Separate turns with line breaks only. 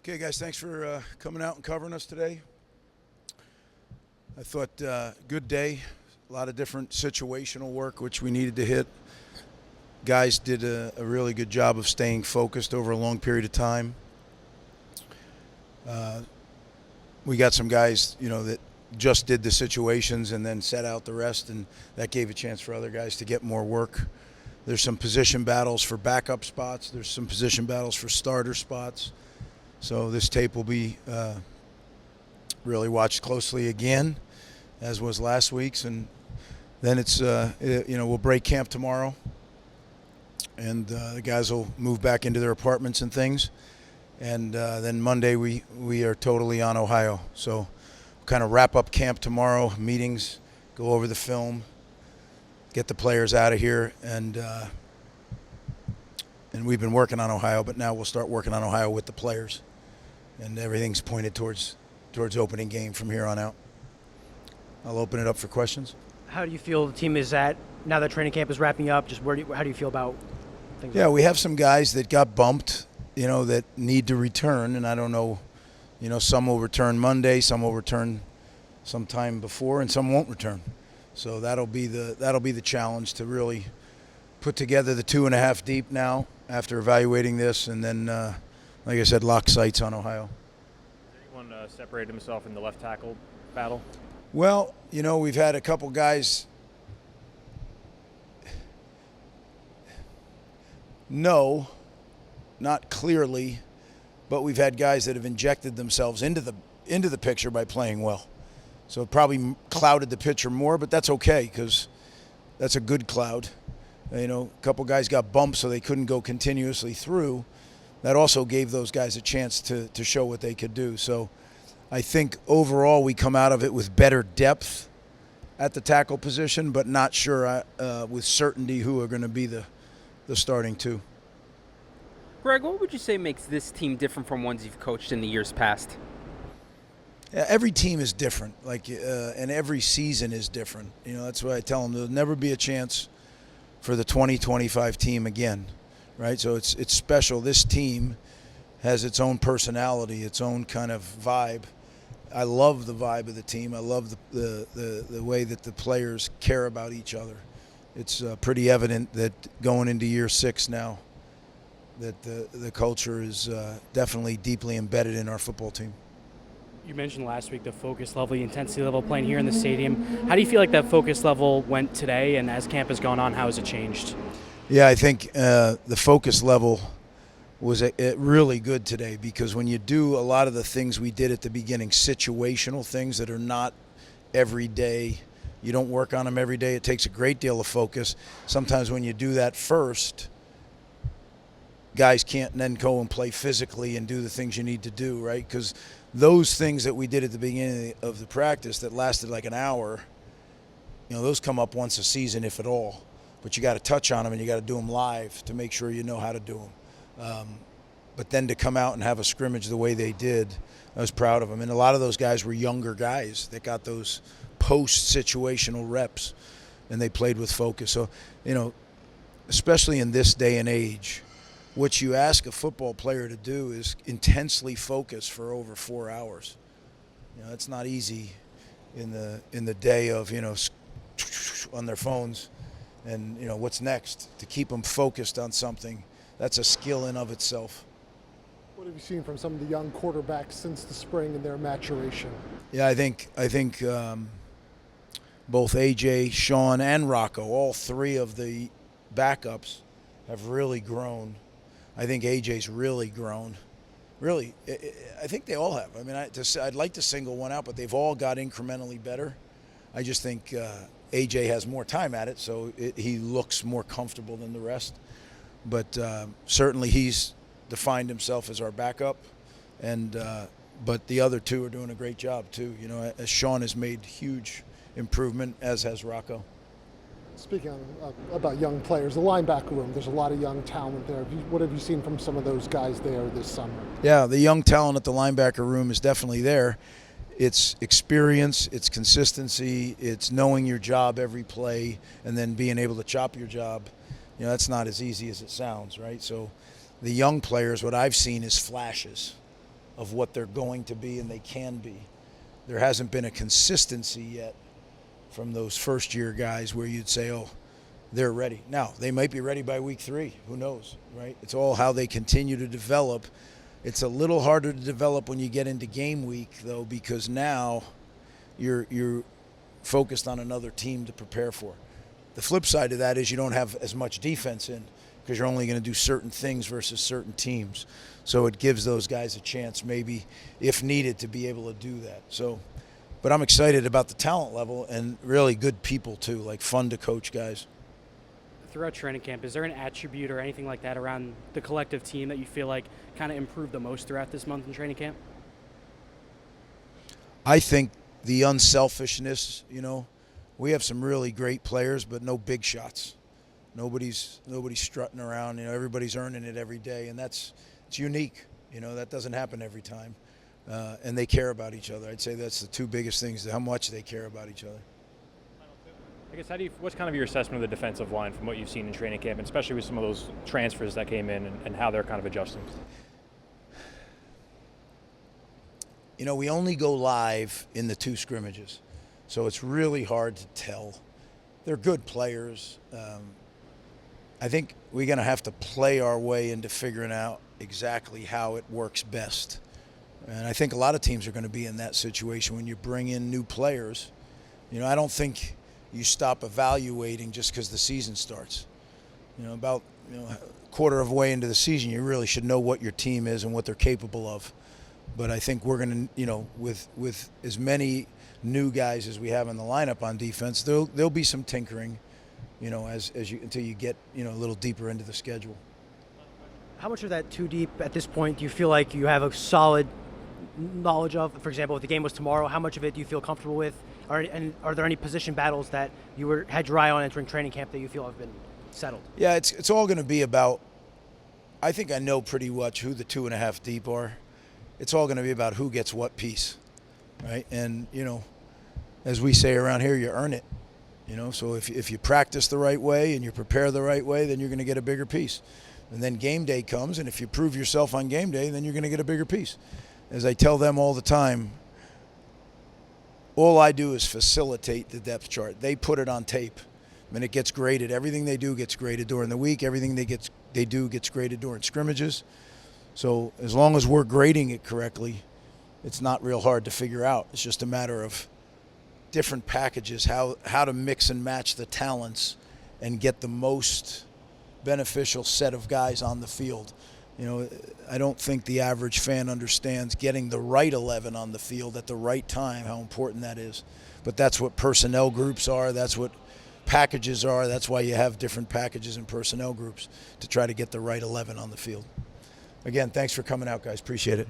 Okay, guys, thanks for coming out and covering us today. I thought good day, a lot of different situational work, which we needed to hit. Guys did a really good job of staying focused over a long period of time. We got some guys, that just did the situations and then set out the rest, and that gave a chance for other guys to get more work. There's some position battles for backup spots. There's some position battles for starter spots. So this tape will be really watched closely again, as was last week's. And then it's, we'll break camp tomorrow. And the guys will move back into their apartments and things. And then Monday we are totally on Ohio. So we'll kind of wrap up camp tomorrow, meetings, go over the film, get the players out of here. And we've been working on Ohio, but now we'll start working on Ohio with the players. And everything's pointed towards opening game from here on out. I'll open it up for questions.
How do you feel the team is at now that training camp is wrapping up? Just how do you feel about things?
Yeah, we have some guys that got bumped, that need to return, and I don't know, some will return Monday, some will return sometime before, and some won't return. So that'll be the challenge to really put together the 2.5 deep now after evaluating this, and then, like I said, lock sights on Ohio.
Has anyone separated himself in the left tackle battle?
Well, we've had a couple guys. No, not clearly, but we've had guys that have injected themselves into the picture by playing well. So it probably clouded the picture more, but that's okay because that's a good cloud. A couple guys got bumped so they couldn't go continuously through. That also gave those guys a chance to show what they could do. So I think overall we come out of it with better depth at the tackle position, but not sure with certainty who are going to be the starting two.
Greg, what would you say makes this team different from ones you've coached in the years past?
Yeah, every team is different, and every season is different. That's why I tell them there'll never be a chance for the 2025 team again, right? So it's special. This team has its own personality, its own kind of vibe. I love the vibe of the team. I love the way that the players care about each other. It's pretty evident that going into year 6 now, that the culture is definitely deeply embedded in our football team.
You mentioned last week the focus level, the intensity level playing here in the stadium. How do you feel like that focus level went today, and as camp has gone on, how has it changed?
Yeah, I think the focus level was really good today because when you do a lot of the things we did at the beginning, situational things that are not every day, you don't work on them every day, it takes a great deal of focus. Sometimes when you do that first, guys can't then go and play physically and do the things you need to do, right? Because those things that we did at the beginning of the practice that lasted like an hour, those come up once a season, if at all. But you got to touch on them and you got to do them live to make sure you know how to do them. But then to come out and have a scrimmage the way they did, I was proud of them. And a lot of those guys were younger guys that got those post-situational reps, and they played with focus. So, especially in this day and age, what you ask a football player to do is intensely focus for over 4 hours. It's not easy in the day of, on their phones and, what's next. To keep them focused on something, that's a skill in of itself.
What have you seen from some of the young quarterbacks since the spring and their maturation?
Yeah, I think both AJ, Sean, and Rocco, all three of the backups, have really grown. I think AJ's really grown. Really, I think they all have. I mean, I'd like to single one out, but they've all got incrementally better. I just think AJ has more time at it, so he looks more comfortable than the rest. But certainly he's defined himself as our backup, and but the other two are doing a great job too. Sean has made huge improvement, as has Rocco.
Speaking about young players, the linebacker room, there's a lot of young talent there. What have you seen from some of those guys there this summer?
Yeah, the young talent at the linebacker room is definitely there. It's experience, it's consistency, it's knowing your job every play, and then being able to chop your job. That's not as easy as it sounds, right? So the young players, what I've seen is flashes of what they're going to be and they can be. There hasn't been a consistency yet from those first-year guys where you'd say, oh, they're ready. Now, they might be ready by week 3. Who knows, right? It's all how they continue to develop. It's a little harder to develop when you get into game week, though, because now you're focused on another team to prepare for. The flip side of that is you don't have as much defense in because you're only going to do certain things versus certain teams. So it gives those guys a chance, maybe, if needed, to be able to do that. So, but I'm excited about the talent level and really good people, too, like fun to coach guys.
Throughout training camp, is there an attribute or anything like that around the collective team that you feel like kind of improved the most throughout this month in training camp?
I think the unselfishness, we have some really great players, but no big shots. Nobody's strutting around. Everybody's earning it every day, and it's unique. That doesn't happen every time. And they care about each other. I'd say that's the two biggest things, how much they care about each other.
I guess what's kind of your assessment of the defensive line from what you've seen in training camp, and especially with some of those transfers that came in and how they're kind of adjusting?
We only go live in the 2 scrimmages, so it's really hard to tell. They're good players. I think we're going to have to play our way into figuring out exactly how it works best. And I think a lot of teams are going to be in that situation when you bring in new players. I don't think you stop evaluating just because the season starts. About a quarter of a way into the season, you really should know what your team is and what they're capable of. But I think we're going to, with as many new guys as we have in the lineup on defense, there'll be some tinkering, until you get, a little deeper into the schedule.
How much of that too deep at this point do you feel like you have a solid knowledge of? For example, if the game was tomorrow, how much of it do you feel comfortable with? And are there any position battles that you had your eye on entering training camp that you feel have been settled?
Yeah, it's all going to be about, I think I know pretty much who the 2.5 deep are. It's all going to be about who gets what piece, right? And, as we say around here, you earn it. So if you practice the right way and you prepare the right way, then you're going to get a bigger piece. And then game day comes, and if you prove yourself on game day, then you're going to get a bigger piece. As I tell them all the time, all I do is facilitate the depth chart. They put it on tape, and it gets graded. Everything they do gets graded during the week. Everything they do gets graded during scrimmages. So as long as we're grading it correctly, it's not real hard to figure out. It's just a matter of different packages, how to mix and match the talents and get the most beneficial set of guys on the field. I don't think the average fan understands getting the right 11 on the field at the right time, how important that is. But that's what personnel groups are. That's what packages are. That's why you have different packages and personnel groups, to try to get the right 11 on the field. Again, thanks for coming out, guys. Appreciate it.